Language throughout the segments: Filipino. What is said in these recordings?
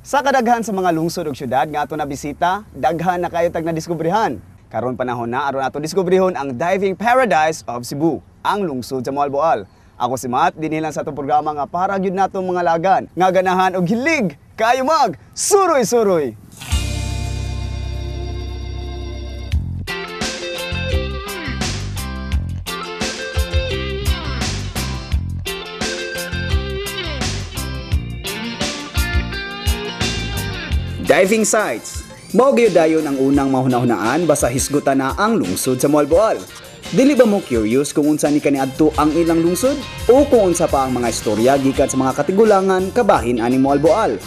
Sa kadaghan sa mga lungsod ug syudad nga ato na bisita, daghan na kayo tag nadiskubrihan. Karon panahon na aron ato diskubrihon ang diving paradise of Cebu, ang lungsod sa Moalboal. Ako si Matt, dinhi lang sa atong programa nga para gyud natong mga lagan nga ganahan og hilig kayo mag suroy-suroy. Diving sites. Mao gyud dayon ang unang mahuna-hunaan basta hisgutan na ang lungsod sa Moalboal. Dili ba mo curious kung unsa ni kaniadto ang ilang lungsod o kung unsa pa ang mga istorya gikan sa mga katigulangan kabahin ani Moalboal?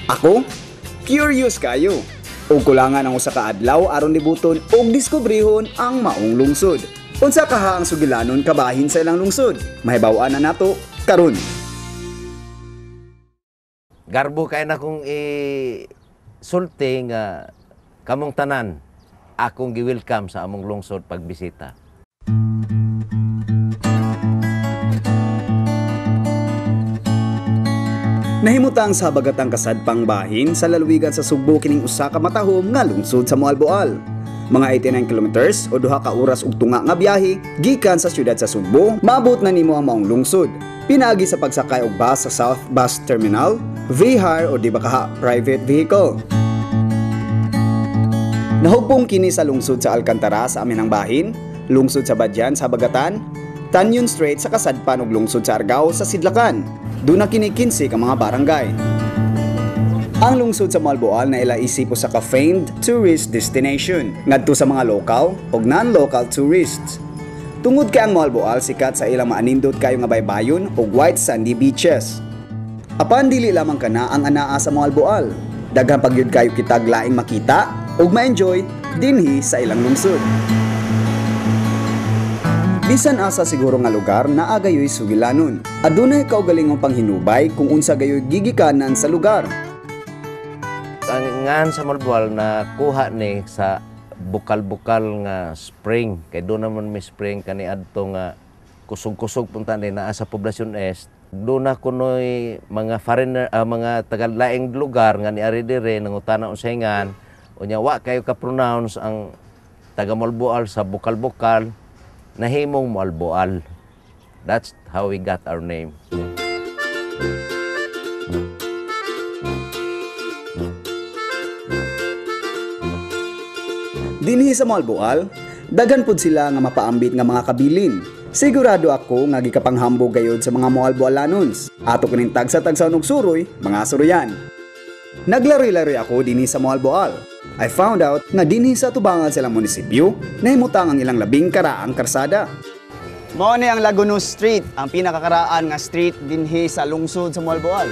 Ako curious kayo. Og kulangan ang usa ka adlaw aron libuton og diskubrihon ang maong lungsod. Unsa kaha ang sugilanon kabahin sa ilang lungsod? Mahibaw-an na nato karon. Garbo kay na kung sulti nga kamong tanan akong gi-welcome sa among lungsod pagbisita. Nahimutang sa habagatang kasadpang bahin sa lalawigan sa Sugbo kining usa ka matahom nga lungsod sa Moalboal. Mga 89 kilometers o 2 ka oras ug tunga nga biyahe gikan sa siyudad sa Sugbo, maabot na nimo ang maong lungsod. Pinaagi sa pagsakay og bus sa South Bus Terminal, VHAR o di ba kaha private vehicle. Nahugpong kini sa lungsod sa Alcantara sa Aminang Bahin, lungsod sa Badyan sa Habagatan, Tanyon Strait sa kasadpan ug lungsod sa Argao sa Sidlakan. Doon na kini 15 ka mga barangay. Ang lungsod sa Moalboal na ilaisip sa ka-famed tourist destination ngadto sa mga local ug non-local tourists. Tungod kay ang Moalboal sikat sa ilang maanindot kayo nga baybayon ug white sandy beaches. Apan dili lamang kana ang anaa sa Moalboal. Daghang pagyud kayo kitag laing makita ug ma-enjoy dinhi sa ilang lungsod. Bisan asa siguro nga lugar naa gayoy sugilanon. Adunay kaugalingong panghinubay kung unsa gayoy gigikanan sa lugar. Ang ngan sa Moalboal na kuha ni sa bukal-bukal nga spring kay doon naman may spring kani adto nga kusog-kusog punta ni naa sa poblasyon est. Doon na kunoy mga foreigner mga taga-laing lugar nga niari dire nangutana usayngan unya wa kayo ka pronounce ang taga Moalboal sa bukal-bukal nahimong Moalboal. That's how we got our name. Dinhi sa Moalboal, daghan pud sila nga mapaambit nga mga kabilin. Sigurado ako nga gikapanghambog gayud sa mga Moalboalanons. Ato kining tagsa-tagsa og suroy, mga suroyan. Naglaroy-laroy ako dinhi sa Moalboal. I found out nga dinhi sa tubangan silang munisipyo, nahimutang ang ilang labing karaang karsada. Mao ni ang Lagunos Street, ang pinakakaraan nga street dinhi sa lungsod sa Moalboal.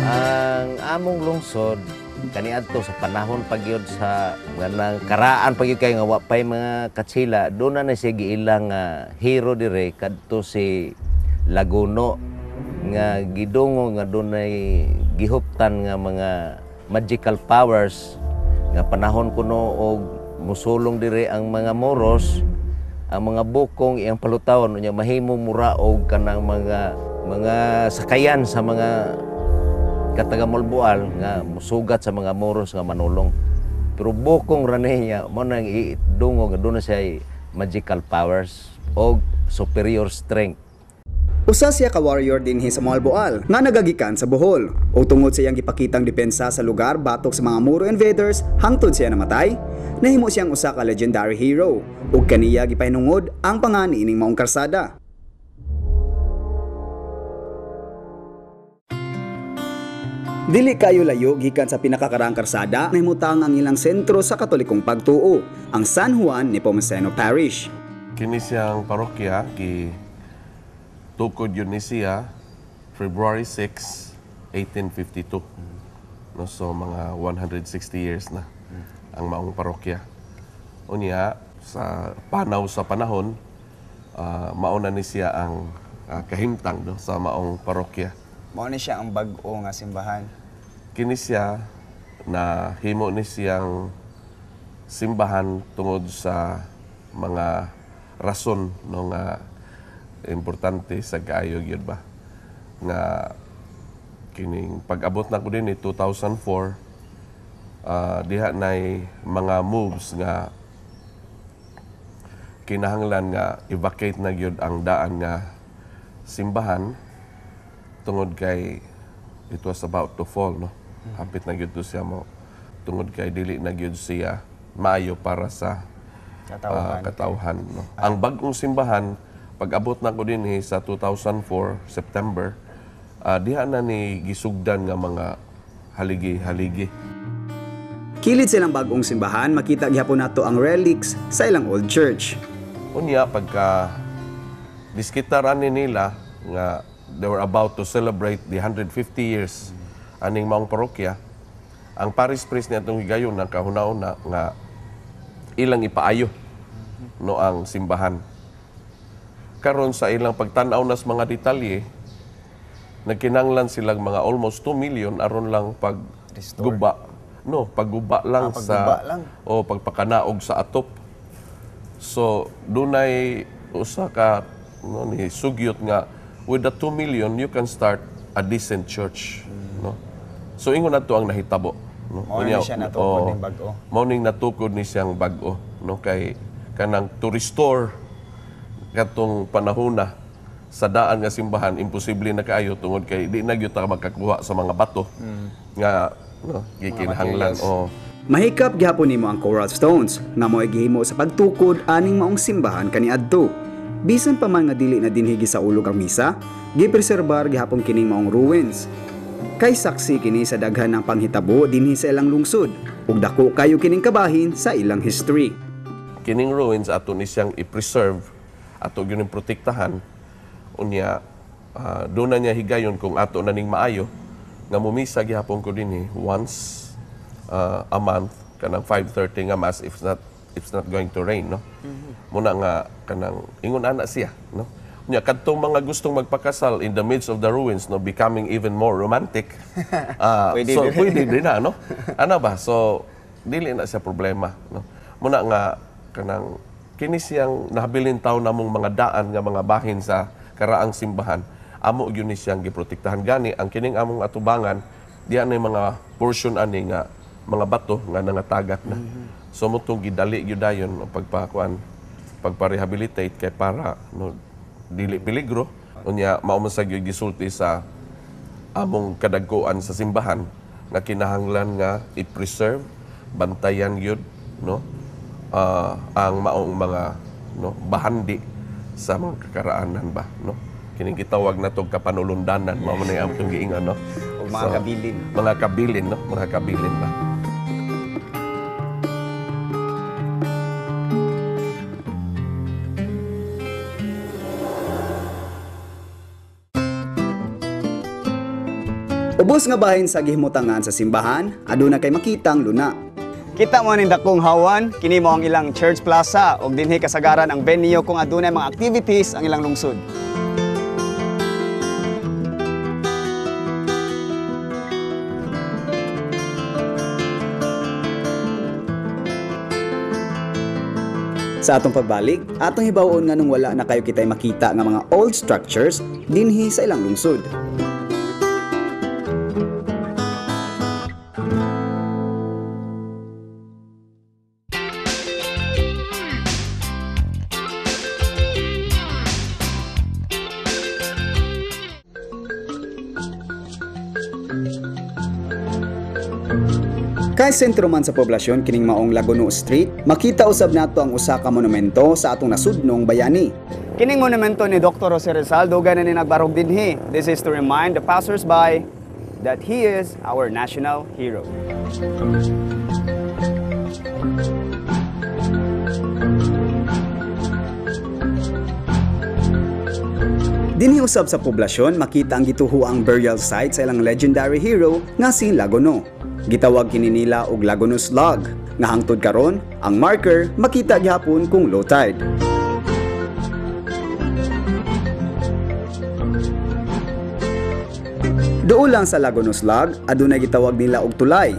Ang among lungsod kaniadto sa panahon pagyud sa nang karaan pagyud kay nga wa pay mga katsila do na siya giilang hero dire kadto si Laguno nga gidungo nga dunay gihuptan nga mga magical powers nga panahon kuno og musulong dire ang mga Moros ang mga bukong iyang palutawon unya mahimo mura og kanang mga sakayan sa mga kataga Moalboal nga musugat sa mga Moros nga manulong. Pero bukong rani niya mo nang idungo nga doon siya magical powers o superior strength. Usa siya ka warrior dinhi sa Moalboal nga nagagikan sa Bohol. O tungod sa iyang gipakitang depensa sa lugar batok sa mga Moro invaders hangtod siya namatay, nahimo siyang usa ka legendary hero ug kaniya gipahinungod ang pangani ining maong karsada. Dili kayo layo gikan sa pinakakarang karsada nahimutang ang ilang sentro sa Katolikong pagtuo, ang San Juan Nepomuceno Parish. Kini siyang parokya tukod yun ni siya February 6, 1852. No, so mga 160 years na ang maong parokya. Unya sa panahon mauna ni siya ang kahimtang do sa maong parokya. Mao ni siya ang bag-o nga simbahan. Kini siya na himo ni siyang simbahan tungod sa mga rason no nga importante sa kaayo gyud ba nga kining pag-abot na ko din 2004 diha nay mga moves nga kinahanglan nga evacuate na gyud ang daan nga simbahan tungod kay it was about to fall, no? Hapit na gyud to siya mo tungod kay dili na gyud siya maayo para sa katawhan, no? Ang bag-ong simbahan pag-abot na ko din sa 2004 September diha na ni gisugdan nga mga haligi-haligi. Kilid silang bag-ong simbahan, makita gihapon nato ang relics sa ilang old church. Unya pagka diskitaran nila nga they were about to celebrate the 150 years aning maong parokya, ang parish priest niya itong higayon na kahuna-una nga ilang ipaayo no ang simbahan. Karon sa ilang pagtanaw nas mga detalye, nagkinanglan silang mga almost 2 million aron lang pagguba. No, pagguba lang o pagpakanaog sa atop. So, dunay usa ka ni sugyot nga with the 2 million you can start a decent church, no. So ingon nato ang nahitabo, no. Mao ni siya natukod ning bag-o. Mao ning natukod ni siyang bag-o, no, kay kanang to restore katong panahona sa daan nga simbahan imposible na kaayo tungod kay di na gyud ta makakuha sa mga bato nga no gikinahanglan o Mahikap gihapon nimo ang coral stones nga mo'y gihimo sa pagtukod aning maong simbahan kaniadto. Bisan pa man nga dili na dinhi sa ulog ang misa, gipreserbar gihapon kining maong ruins. Kay saksi kini sa daghan ng panghitabo dinhi sa ilang lungsod ug dako kayo kining kabahin sa ilang history. Kining ruins ato ni siyang i-preserve ato gyud protektahan unya doon na niya higayon kung ato na ning maayo nga mumisa gihapon ko dinhi once a month kanang 5:30 nga mass if it's not going to rain, no. Muna nga kanang ingon ana siya, no. Nya kadtong mga gustong magpakasal in the midst of the ruins, no, becoming even more romantic. Pwede din na, no. Ano ba? So dili na siya problema, no. Muna nga kanang kini siyang nahabilin taw namong mga daan nga mga bahin sa karaang simbahan. Amo gyud ni siyang giprotektahan gani ang kining among atubangan diya na mga portion ani nga mga bato nga nangatagat na. So mutong gidali gyud dayon pagpa-rehabilitate kay para no dili peligro unya mao man sa gyud gisulti sa among kadagkoan sa simbahan nga kinahanglan nga i-preserve, bantayan gyud, no, ang maong mga no bahandi sa mga kakaraanan ba, no. Kining gitawag na tog kapanulundanan mao man ang atong giingon, no. Ug mga kabilin. Mga kabilin, no, mga kabilin ba. Ubos nga bahin sa gihimutangan sa simbahan, aduna kay makitang luna. Kita mo ning dakong hawan, kini mo ang ilang church plaza ug dinhi kasagaran ang venue kung adunay mga activities ang ilang lungsod. Sa atong pagbalik, atong hibawon nga nung wala na kayo kitay makita nga mga old structures dinhi sa ilang lungsod. Kay sentro man sa poblasyon kining maong Laguno Street, makita usab nato ang usa ka monumento sa atong nasudnong bayani. Kining monumento ni Dr. Jose Rizal dugan na ni nagbarog dinhi. This is to remind the passers-by that he is our national hero. Dinhi usab sa poblasyon makita ang gituhuang burial site sa ilang legendary hero nga si Laguno. Gitawag kini nila og Laguno's Log nga hangtod karon ang marker makita gihapon kung low tide. Duol lang sa Laguno's Log adunay gitawag nila og tulay.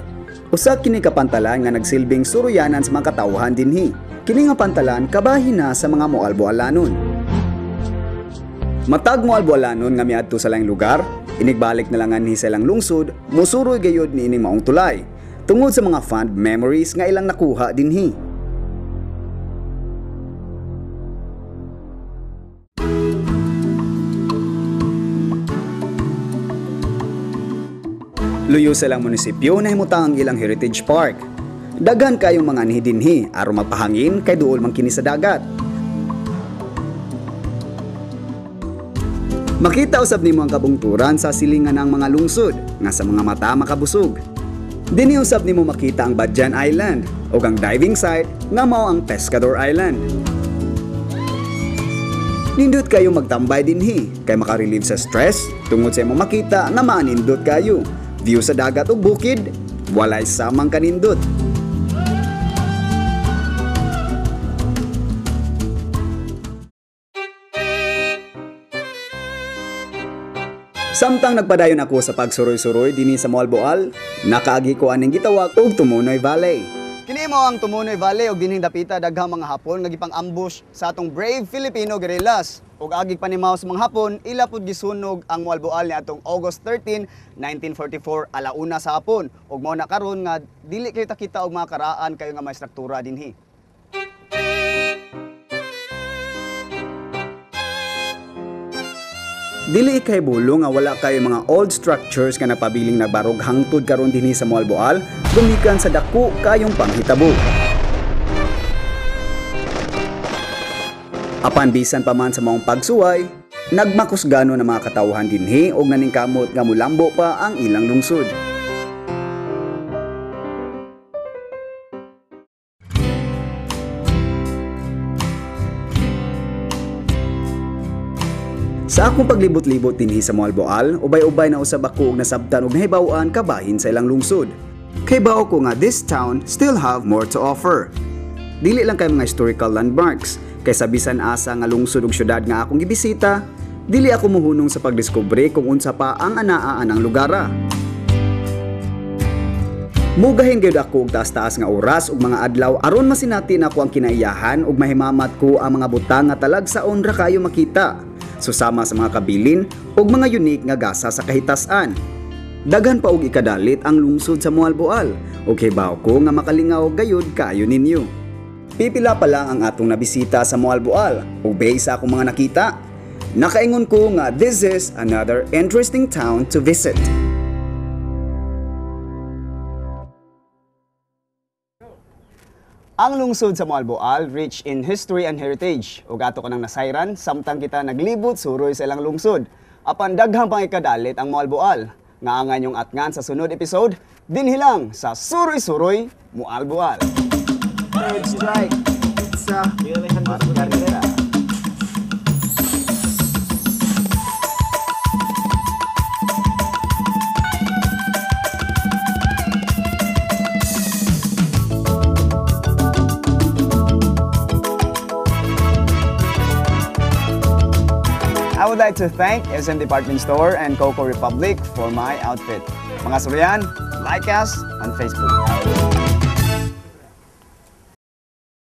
Usa kini ka pantalan nga nagsilbing suruyanan sa mga katawhan dinhi. Kini nga pantalan kabahin na sa mga moalbo-alanon. Matag mo albualanon nga miadto sa laing lugar, inigbalik na lang ni sa ilang lungsod, musuroy gayod ni ining maong tulay. Tungod sa mga fond memories nga ilang nakuha dinhi. Luyo sa ilang munisipyo na himutang ang ilang heritage park. Daghan kayong mga anhi-dinhi aron magpahangin kay duol man kini sa dagat. Makita usab nimo ang kabungturan sa silingan ng mga lungsod nga sa mga mata makabusog. Dinhi usab nimo makita ang Badyan Island ug ang diving site nga mao ang Pescador Island. Nindot kayo magtambay dinhi kay makarelieve sa stress tungod sa imong makita nga maanindot kayo. View sa dagat ug bukid, walay samang kanindot. Samtang nagpadayon ako sa pagsuroy-suroy dinhi sa Moalboal, nakaagi ko aning gitawag og Tumunoy Valley. Kini mo ang Tumunoy Valley ug dinhing dapita daghang mga Hapon nga gipang-ambush sa atong brave Filipino guerrillas. Ug agig panimaw sa mga Hapon, ila pud gisunog ang Moalboal ni atong August 13, 1944 alauna sa hapon. Ug mao na karon nga dili kita kita og mga karaan kayo nga may struktura dinhi. Dili kay bulong nga wala kayo mga old structures nga napabiling nagbarog hangtod karon dinhi sa Moalboal, gumikan sa dako kayong panghitabo. Apan bisan pa man sa maong pagsuway, nagmakusgano na mga katawhan dinhi og naningkamot nga mulambo pa ang ilang lungsod. Sa akong paglibot-libot dinhi sa Moalboal, ubay-ubay na usab ako og nasabtan og nahibaw-an kabahin sa ilang lungsod. Kay bao ko nga this town still have more to offer. Dili lang kay mga historical landmarks, kay sa bisan asa nga lungsod ug syudad nga akong gibisita, dili ako muhunong sa pagdiskubre kung unsa pa ang anaa anang lugara. Mugahin gyud ako og taas-taas nga oras ug mga adlaw aron masinati na ako ang kinaiyahan ug mahimamat ko ang mga butang nga talagsaon ra kayo makita. Susama sa mga kabilin ug mga unique nga gasa sa kahitasan. Daghan pa og ikadalit ang lungsod sa Moalboal ug hibaw ko nga makalingaw gayud kayo ninyo. Pipila pa lang ang atong nabisita sa Moalboal ug based sa akong mga nakita, nakaingon ko nga this is another interesting town to visit. Ang lungsod sa Moalboal rich in history and heritage. Ug ato kanang nasayran samtang kita naglibot suroy sa ilang lungsod. Apan daghang pang ikadalit ang Moalboal. Nga angan yung atngan sa sunod episode, dinhi lang sa Suroy-Suroy Moalboal. Third strike. Sa Carrera. I would like to thank SM Department Store and Coco Republic for my outfit. Mga Suryan, like us on Facebook.